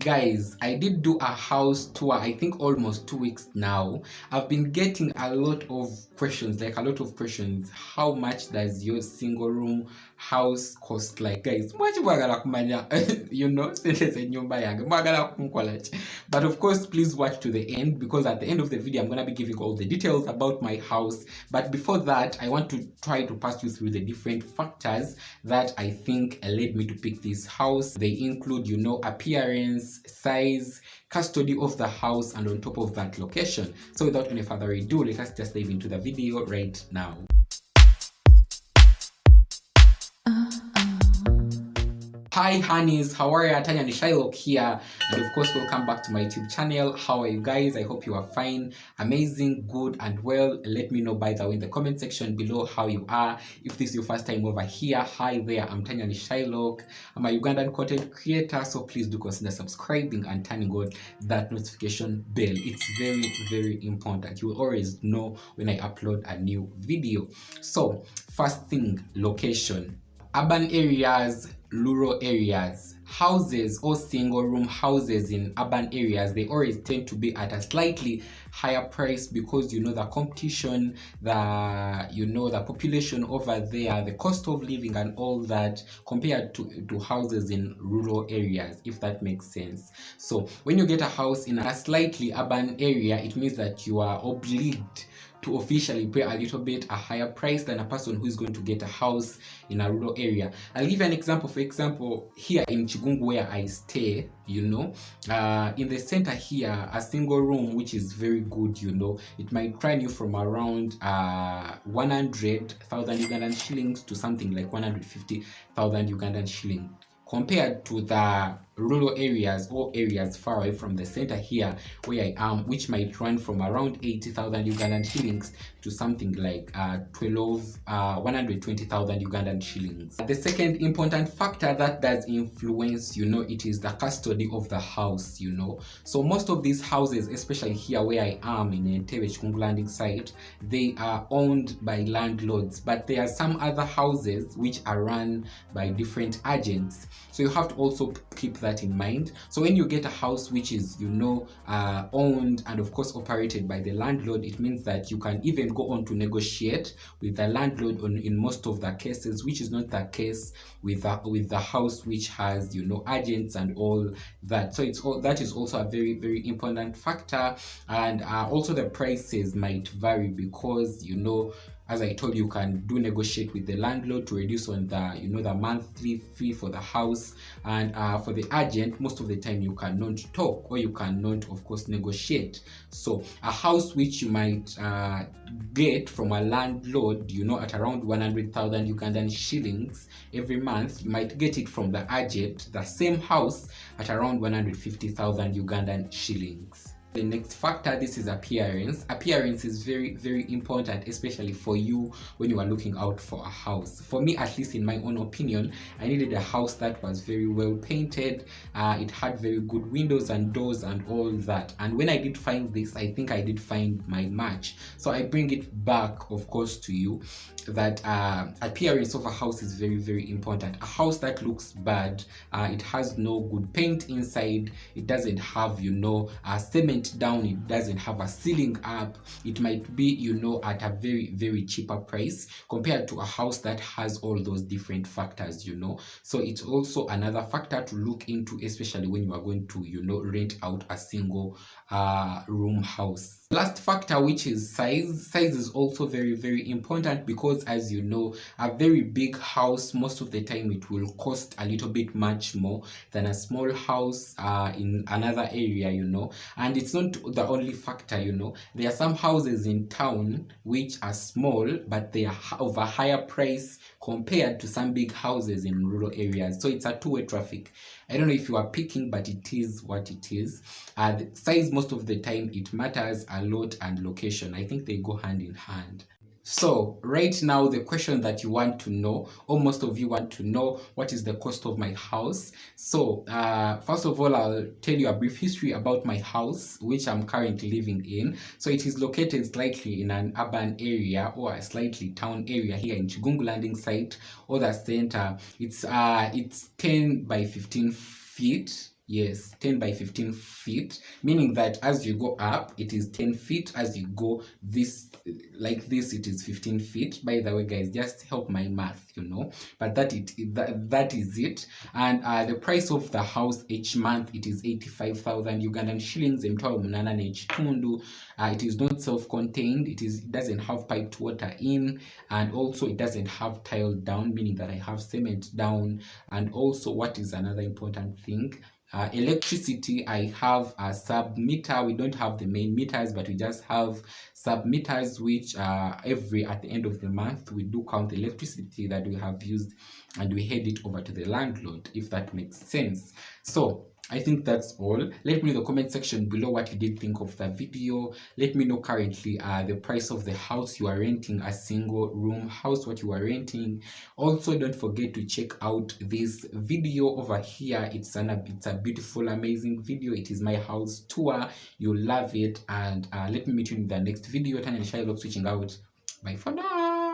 Guys, I did do a house tour, I think almost 2 weeks now. I've been getting a lot of questions, How much does your single room house cost? Like, guys, much mwagala kumanya, sente ze nyumba yange, mwagala kumkola ki? But of course, please watch to the end, because at the end of the video, I'm going to be giving all the details about my house. But before that, I want to try to pass you through the different factors that I think led me to pick this house. They include, appearance, size, custody of the house, and on top of that, location. So without any further ado, let us just dive into the video right now. Hi honeys, how are you? Tanya Nishailok here, and of course welcome back to my YouTube channel. How are you guys? I hope you are fine, amazing, good and well. Let me know by the way in the comment section below how you are. If this is your first time over here, hi there, I'm Tanya Nishailok. I'm a Ugandan content creator, so please do consider subscribing and turning on that notification bell. It's very, very important. You will always know when I upload a new video. So first thing, location. Urban areas, rural areas, houses or single room houses in urban areas, they always tend to be at a slightly higher price because the competition, the population over there, the cost of living and all that, compared to houses in rural areas, if that makes sense. So when you get a house in a slightly urban area, it means that you are obliged to officially pay a little bit a higher price than a person who is going to get a house in a rural area. I'll give you an example. For example, here in Kigungu where I stay, in the center here, a single room which is very good, it might run you from around 100,000 Ugandan shillings to something like 150,000 Ugandan shillings, compared to the rural areas or areas far away from the center here where I am, which might run from around 80,000 Ugandan shillings to something like 120,000 Ugandan shillings. The second important factor that does influence, it is the custody of the house, So most of these houses, especially here where I am in Entebbe Kigungu landing site, they are owned by landlords, but there are some other houses which are run by different agents. So you have to also keep that in mind. So when you get a house which is owned and of course operated by the landlord, it means that you can even go on to negotiate with the landlord in most of the cases, which is not the case with the house which has agents and all that. So that is also a very, very important factor. And also the prices might vary because as I told you, can negotiate with the landlord to reduce on the the monthly fee for the house. And for the agent, most of the time you cannot talk or you cannot of course negotiate. So a house which you might get from a landlord at around 100,000 Ugandan shillings every month, you might get it from the agent, the same house, at around 150,000 Ugandan shillings. The next factor, this is appearance. Appearance is very, very important, especially for you when you are looking out for a house. For me, at least in my own opinion, I needed a house that was very well painted. It had very good windows and doors and all that. And when I did find this, I think I did find my match. So I bring it back, of course, to you that appearance of a house is very, very important. A house that looks bad, it has no good paint inside, it doesn't have cement down, it doesn't have a ceiling up, it might be at a very, very cheaper price compared to a house that has all those different factors. So it's also another factor to look into, especially when you are going to rent out a single room house. Last factor, which is size. Size is also very, very important because, as you know, a very big house, most of the time it will cost a little bit much more than a small house in another area, and it's not the only factor. There are some houses in town which are small but they are of a higher price compared to some big houses in rural areas. So it's a two-way traffic. I don't know if you are picking, but it is what it is. The size, most of the time, it matters a lot, and location. I think they go hand in hand. So right now, the question that you want to know, or most of you want to know, what is the cost of my house? So first of all, I'll tell you a brief history about my house, which I'm currently living in. So it is located slightly in an urban area or a slightly town area here in Kigungu landing site or the center. It's 10 by 15 feet Yes, 10 by 15 feet, meaning that as you go up, it is 10 feet. As you go this, like this, it is 15 feet. By the way, guys, just help my math, But that is it. And the price of the house each month, it is 85,000 Ugandan shillings. It is not self-contained. It doesn't have piped water in, and also it doesn't have tile down, meaning that I have cement down. And also, what is another important thing? Electricity, I have a sub meter. We don't have the main meters, but we just have sub meters, which at the end of the month we do count the electricity that we have used, and we head it over to the landlord, if that makes sense. So I think that's all. Let me know in the comment section below what you did think of the video. Let me know currently the price of the house you are renting, a single room house, what you are renting. Also, don't forget to check out this video over here. It's a beautiful, amazing video. It is my house tour. You'll love it. And let me meet you in the next video. Tanya Switching out. Bye for now.